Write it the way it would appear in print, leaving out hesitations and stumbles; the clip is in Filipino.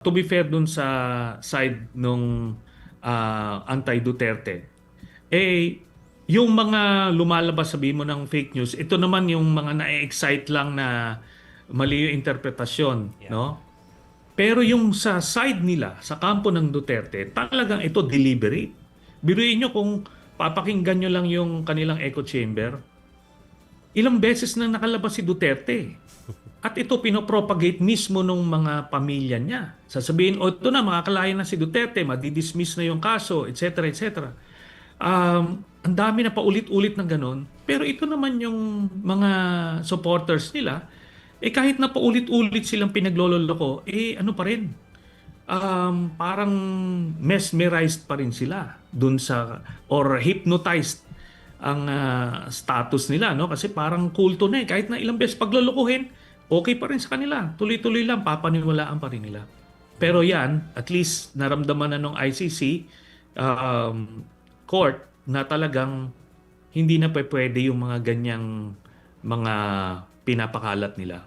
To be fair dun sa side nung anti-Duterte, eh, yung mga lumalabas sabi mo ng fake news, ito naman yung mga na-excite lang na mali yung interpretasyon, Yeah. no? Pero yung sa side nila, sa kampo ng Duterte, talagang ito deliberate. Biruin nyo kung papakinggan nyo lang yung kanilang echo chamber, ilang beses na nakalabas si Duterte. At ito pinopropagate mismo nung mga pamilya niya. Sasabihin, o ito na, makakalayan na si Duterte, madidismiss na yung kaso, etc. etc. Ang dami na paulit-ulit ng ganun. Pero ito naman yung mga supporters nila, eh kahit na paulit-ulit silang pinaglololoko, eh ano pa rin, parang mesmerized pa rin sila dun sa, or hypnotized ang status nila, no? Kasi parang kulto na eh. Kahit na ilang beses paglulukuhin, okay pa rin sa kanila. Tuloy-tuloy lang, papaniwalaan pa rin nila. Pero yan, at least naramdaman na ng ICC court na talagang hindi na pwede yung mga ganyang mga pinapakalat nila.